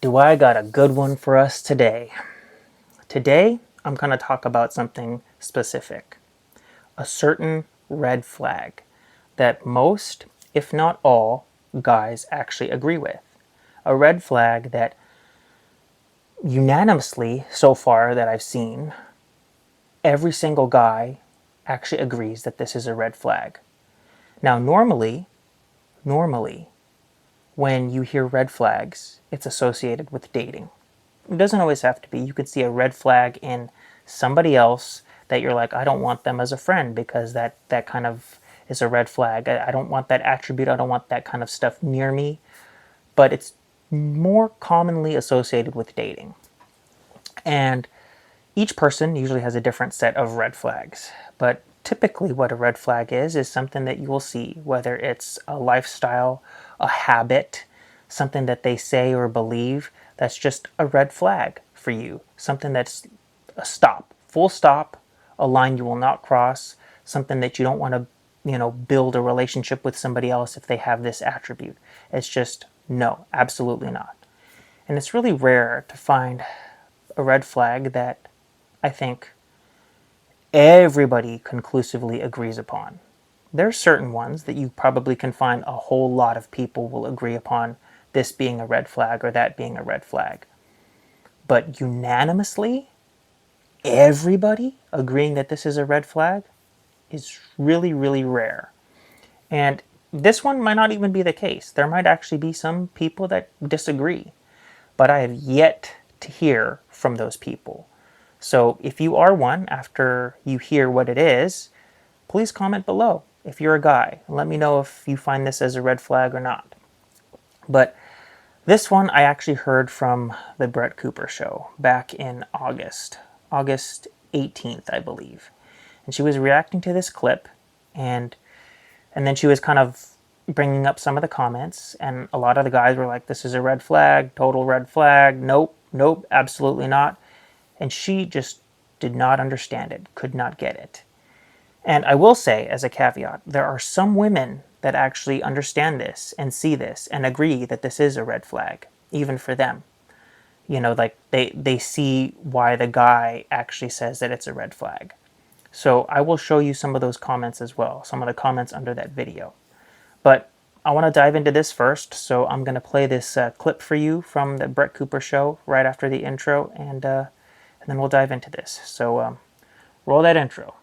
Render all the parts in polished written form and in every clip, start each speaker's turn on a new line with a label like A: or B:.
A: Do I got a good one for us today? Today, I'm going to talk about something specific. A certain red flag that most, if not all, guys actually agree with. A red flag that unanimously, so far that I've seen, every single guy actually agrees that this is a red flag. Now, normally, when you hear red flags, it's associated with dating. It doesn't always have to be. You could see a red flag in somebody else that you're like, I don't want them as a friend because that kind of is a red flag. I don't want that attribute. I don't want that kind of stuff near me. But it's more commonly associated with dating. And each person usually has a different set of red flags. But typically, what a red flag is something that you will see, whether it's a lifestyle, a habit, something that they say or believe that's just a red flag for you. Something that's a stop, full stop, a line you will not cross, something that you don't want to, build a relationship with somebody else if they have this attribute. It's just no, absolutely not. And it's really rare to find a red flag that I think everybody conclusively agrees upon. There are certain ones that you probably can find a whole lot of people will agree upon this being a red flag or that being a red flag. But unanimously, everybody agreeing that this is a red flag is really, really rare. And this one might not even be the case. There might actually be some people that disagree. But I have yet to hear from those people. So if you are one, after you hear what it is, please comment below if you're a guy. Let me know if you find this as a red flag or not. But this one I actually heard from the Brett Cooper show back in August 18th, I believe. And she was reacting to this clip, and then she was kind of bringing up some of the comments, and a lot of the guys were like, this is a red flag, total red flag, nope, absolutely not. And she just did not understand it, could not get it. And I will say, as a caveat, there are some women that actually understand this and see this and agree that this is a red flag, even for them. Like they see why the guy actually says that it's a red flag. So I will show you some of those comments as well, some of the comments under that video. But I want to dive into this first, so I'm going to play this clip for you from the Brett Cooper show right after the intro, and then we'll dive into this. So roll that intro.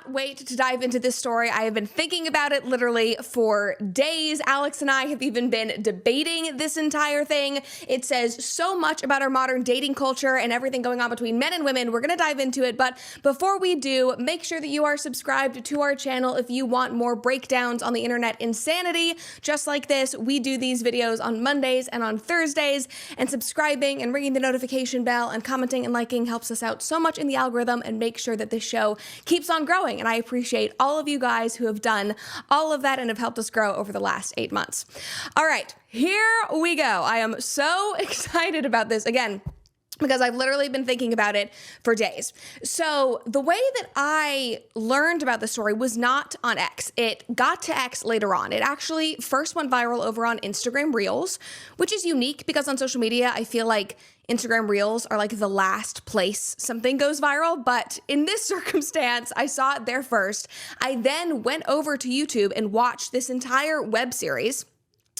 B: Wait to dive into this story. I have been thinking about it literally for days. Alex and I have even been debating this entire thing. It says so much about our modern dating culture and everything going on between men and women. We're going to dive into it, but before we do, make sure that you are subscribed to our channel if you want more breakdowns on the internet insanity just like this. We do these videos on Mondays and on Thursdays, and subscribing and ringing the notification bell and commenting and liking helps us out so much in the algorithm and make sure that this show keeps on growing. And I appreciate all of you guys who have done all of that and have helped us grow over the last 8 months. All right, here we go. I am so excited about this. Again, because I've literally been thinking about it for days. So the way that I learned about the story was not on X. It got to X later on. It actually first went viral over on Instagram Reels, which is unique because on social media, I feel like Instagram Reels are like the last place something goes viral. But in this circumstance, I saw it there first. I then went over to YouTube and watched this entire web series.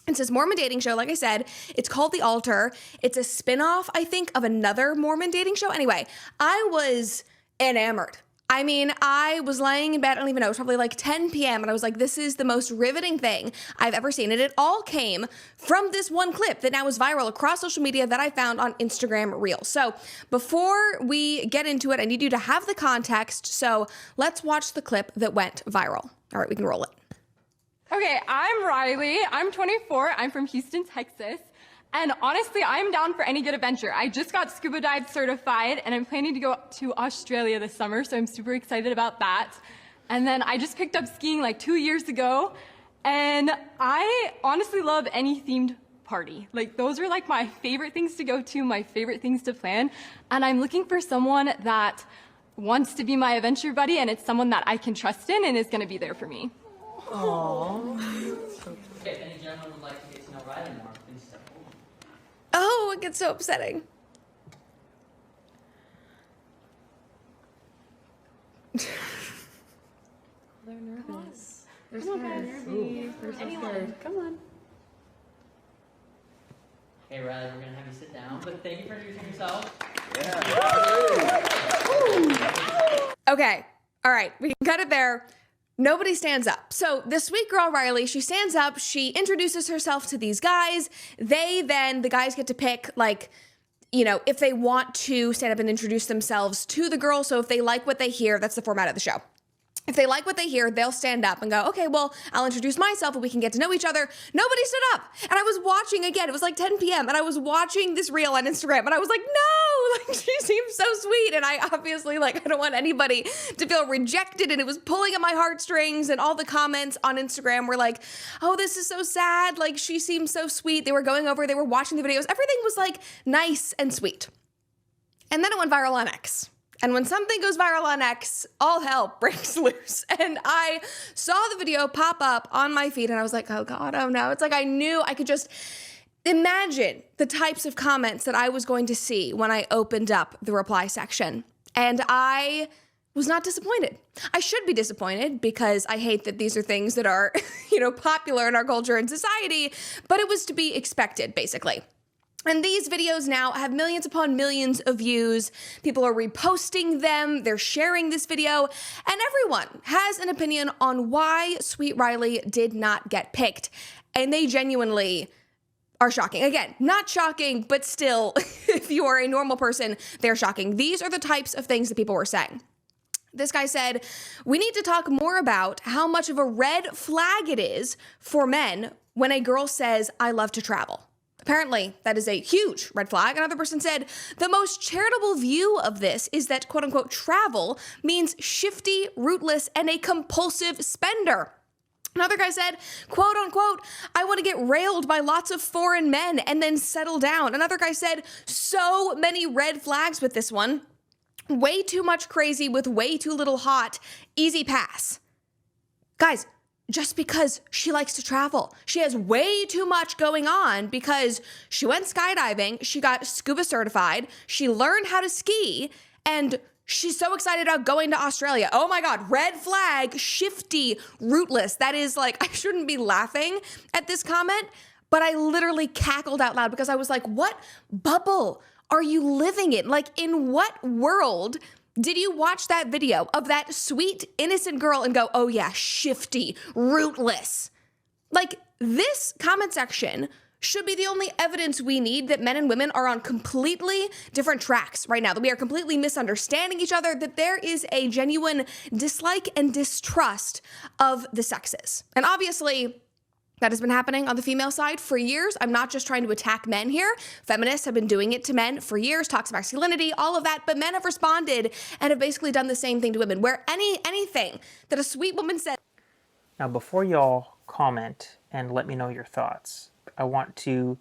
B: It's this Mormon dating show, like I said. It's called The Altar. It's a spin-off, I think, of another Mormon dating show. Anyway, I was enamored. I mean, I was laying in bed, I don't even know, it was probably like 10 p.m. and I was like, this is the most riveting thing I've ever seen. And it all came from this one clip that now is viral across social media that I found on Instagram Reels. So before we get into it, I need you to have the context. So let's watch the clip that went viral. All right, we can roll it.
C: Okay, I'm Riley. I'm 24. I'm from Houston, Texas. And honestly, I'm down for any good adventure. I just got scuba dive certified and I'm planning to go to Australia this summer, so I'm super excited about that. And then I just picked up skiing like 2 years ago, and I honestly love any themed party. Like, those are like my favorite things to go to, my favorite things to plan. And I'm looking for someone that wants to be my adventure buddy, and it's someone that I can trust in and is gonna be there for me.
D: If any gentleman would like to get to know Riley more, please step forward.
B: Oh, it gets so upsetting.
E: They're nervous. They're scared. Anyone. Come on.
D: Hey Riley, we're gonna have you sit down, but thank you for introducing yourself.
B: Okay, all right, we can cut it there. Nobody stands up. So this sweet girl, Riley, she stands up, she introduces herself to these guys. The guys get to pick, like, you know, if they want to stand up and introduce themselves to the girl. So if they like what they hear, that's the format of the show. If they like what they hear, they'll stand up and go, okay, well, I'll introduce myself and we can get to know each other. Nobody stood up. And I was watching again, it was like 10 p.m. and I was watching this reel on Instagram and I was like, no, like, she seems so sweet. And I obviously, like, I don't want anybody to feel rejected. And it was pulling at my heartstrings, and all the comments on Instagram were like, oh, this is so sad. Like, she seems so sweet. They were watching the videos. Everything was like nice and sweet. And then it went viral on X. And when something goes viral on X, all hell breaks loose. And I saw the video pop up on my feed and I was like, oh God, oh no. It's like I knew I could just imagine the types of comments that I was going to see when I opened up the reply section. And I was not disappointed. I should be disappointed because I hate that these are things that are, popular in our culture and society, but it was to be expected, basically. And these videos now have millions upon millions of views. People are reposting them, they're sharing this video, and everyone has an opinion on why Sweet Riley did not get picked. And they genuinely are shocking. Again, not shocking, but still, if you are a normal person, they're shocking. These are the types of things that people were saying. This guy said, we need to talk more about how much of a red flag it is for men when a girl says, I love to travel. Apparently, that is a huge red flag. Another person said, the most charitable view of this is that, quote unquote, travel means shifty, rootless, and a compulsive spender. Another guy said, quote unquote, I want to get railed by lots of foreign men and then settle down. Another guy said, so many red flags with this one. Way too much crazy with way too little hot. Easy pass. Guys, just because she likes to travel. She has way too much going on because she went skydiving, she got scuba certified, she learned how to ski, and she's so excited about going to Australia. Oh my God, red flag, shifty, rootless. That is like, I shouldn't be laughing at this comment, but I literally cackled out loud because I was like, what bubble are you living in? Like, in what world did you watch that video of that sweet, innocent girl and go, oh yeah, shifty, rootless? Like, this comment section should be the only evidence we need that men and women are on completely different tracks right now, that we are completely misunderstanding each other, that there is a genuine dislike and distrust of the sexes. And obviously, that has been happening on the female side for years. I'm not just trying to attack men here. Feminists have been doing it to men for years, toxic masculinity, all of that. But men have responded and have basically done the same thing to women, where anything that a sweet woman said.
A: Now, before y'all comment and let me know your thoughts, I want to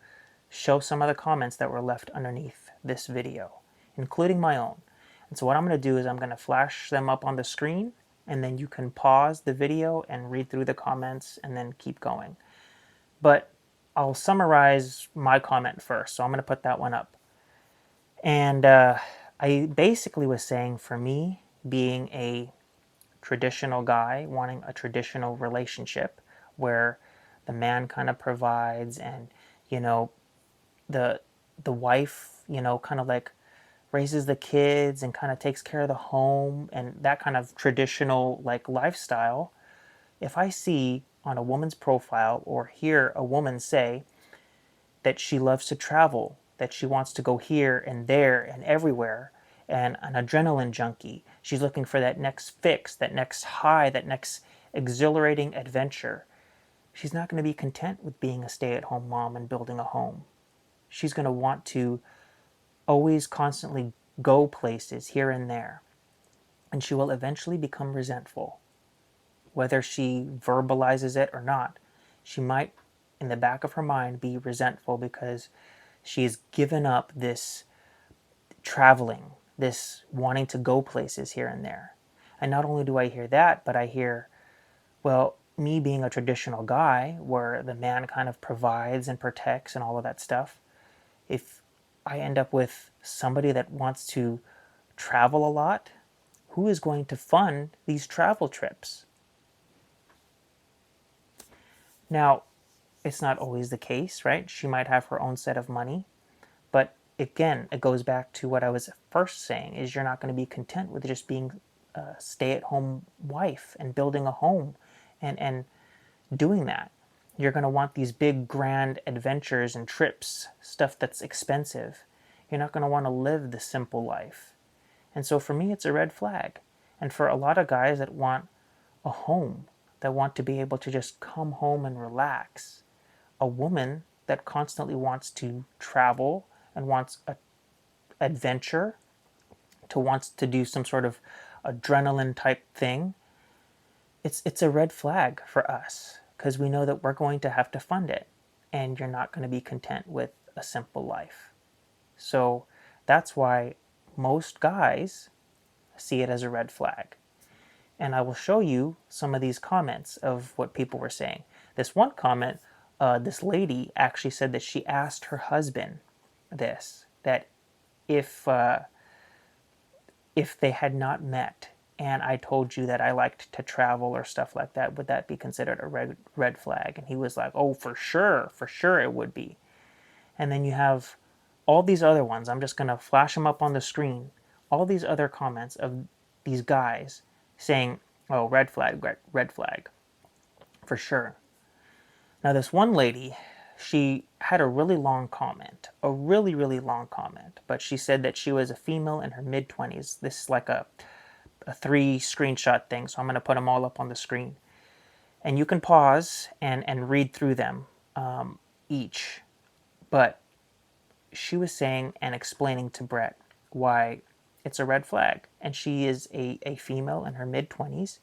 A: show some of the comments that were left underneath this video, including my own. And so what I'm going to do is I'm going to flash them up on the screen, and then you can pause the video and read through the comments and then keep going. But I'll summarize my comment first, so I'm going to put that one up. And I basically was saying, for me, being a traditional guy, wanting a traditional relationship where the man kind of provides and, the wife, kind of like raises the kids and kind of takes care of the home and that kind of traditional like lifestyle. If I see on a woman's profile or hear a woman say that she loves to travel, that she wants to go here and there and everywhere, and an adrenaline junkie, she's looking for that next fix, that next high, that next exhilarating adventure, she's not going to be content with being a stay-at-home mom and building a home. She's going to want to always constantly go places here and there. And she will eventually become resentful. Whether she verbalizes it or not, she might, in the back of her mind, be resentful because she's given up this traveling, this wanting to go places here and there. And not only do I hear that, but I hear, well, me being a traditional guy where the man kind of provides and protects and all of that stuff, if I end up with somebody that wants to travel a lot, who is going to fund these travel trips? Now, it's not always the case, right? She might have her own set of money, but again, it goes back to what I was first saying, is you're not going to be content with just being a stay-at-home wife and building a home and doing that. You're going to want these big, grand adventures and trips, stuff that's expensive. You're not going to want to live the simple life. And so for me, it's a red flag. And for a lot of guys that want a home, that want to be able to just come home and relax, a woman that constantly wants to travel and wants a adventure, wants to do some sort of adrenaline type thing, it's a red flag for us because we know that we're going to have to fund it and you're not going to be content with a simple life. So that's why most guys see it as a red flag. And I will show you some of these comments of what people were saying. This one comment, this lady actually said that she asked her husband this, that if they had not met and I told you that I liked to travel or stuff like that, would that be considered a red flag? And he was like, oh, for sure it would be. And then you have all these other ones. I'm just going to flash them up on the screen. All these other comments of these guys saying, oh, red flag, for sure. Now this one lady, she had a really long comment, a really, really long comment, but she said that she was a female in her mid-20s. This is like a 3 screenshot thing, so I'm going to put them all up on the screen. And you can pause and read through them each. But she was saying and explaining to Brett why it's a red flag. And she is a female in her mid-20s,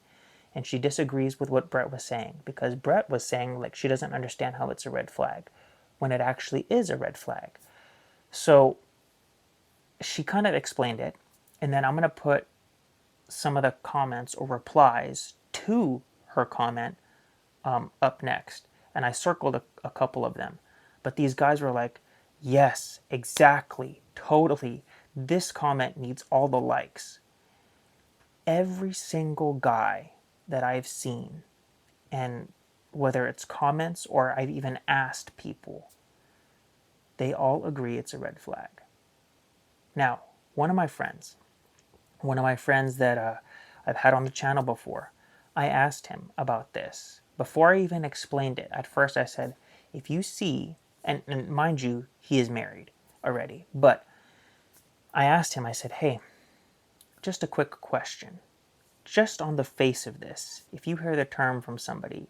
A: and she disagrees with what Brett was saying, because Brett was saying like she doesn't understand how it's a red flag when it actually is a red flag. So she kind of explained it, and then I'm going to put some of the comments or replies to her comment up next. And I circled a couple of them. But these guys were like, yes, exactly, totally. This comment needs all the likes. Every single guy that I've seen, and whether it's comments or I've even asked people, they all agree it's a red flag. Now, one of my friends that I've had on the channel before, I asked him about this. Before I even explained it, at first I said, if you see, and mind you, he is married already, but I asked him, I said, hey, just a quick question. Just on the face of this, if you hear the term from somebody,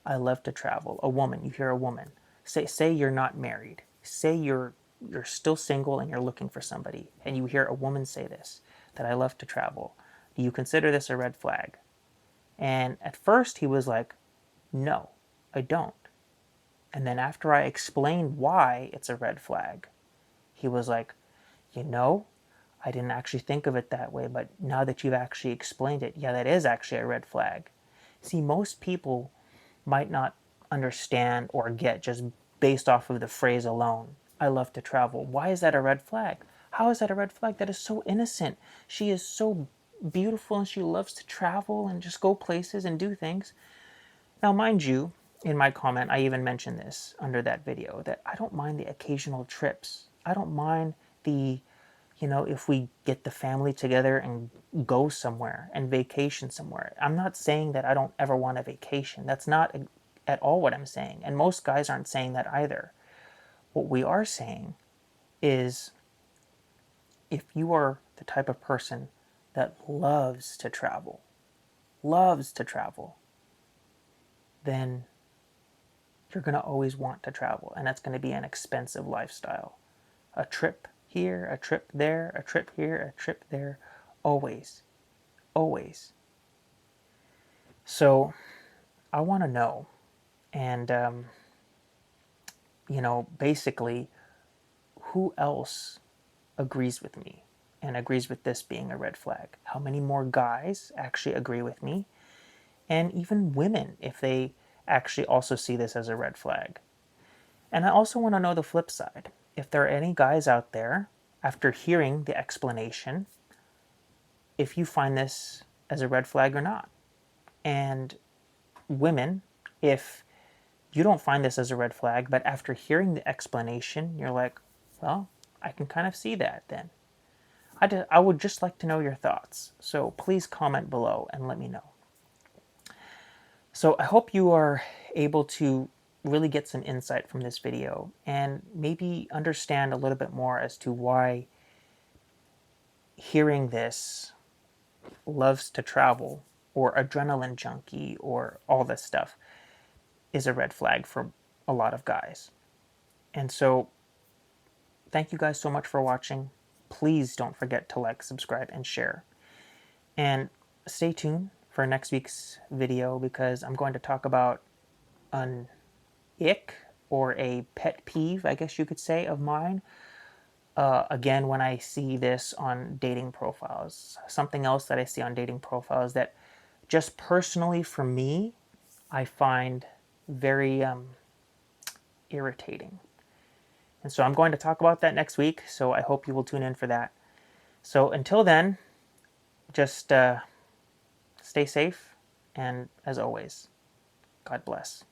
A: I love to travel, a woman, you hear a woman, say you're not married, say you're still single and you're looking for somebody, and you hear a woman say this, that I love to travel, do you consider this a red flag? And at first he was like, no, I don't. And then after I explained why it's a red flag, he was like, you know, I didn't actually think of it that way, but now that you've actually explained it, yeah, that is actually a red flag. See, most people might not understand or get just based off of the phrase alone, I love to travel. Why is that a red flag? How is that a red flag? That is so innocent. She is so beautiful and she loves to travel and just go places and do things. Now, mind you, in my comment, I even mentioned this under that video, that I don't mind the occasional trips. I don't mind the, if we get the family together and go somewhere and vacation somewhere. I'm not saying that I don't ever want a vacation. That's not at all what I'm saying. And most guys aren't saying that either. What we are saying is, if you are the type of person that loves to travel, then you're going to always want to travel, and that's going to be an expensive lifestyle. A trip here, a trip there, a trip here, a trip there. Always. Always. So I want to know. And, basically, who else agrees with me and agrees with this being a red flag? How many more guys actually agree with me? And even women, if they actually also see this as a red flag. And I also want to know the flip side. If there are any guys out there, after hearing the explanation, if you find this as a red flag or not. And women, if you don't find this as a red flag, but after hearing the explanation, you're like, well, I can kind of see that then. I would just like to know your thoughts. So please comment below and let me know. So I hope you are able to really get some insight from this video and maybe understand a little bit more as to why hearing this loves to travel or adrenaline junkie or all this stuff is a red flag for a lot of guys. And so thank you guys so much for watching. Please don't forget to like, subscribe, and share. And stay tuned for next week's video because I'm going to talk about an ick or a pet peeve, I guess you could say, of mine. Again, when I see this on dating profiles. Something else that I see on dating profiles that just personally for me, I find very irritating. And so I'm going to talk about that next week, so I hope you will tune in for that. So until then, just stay safe, and as always, God bless.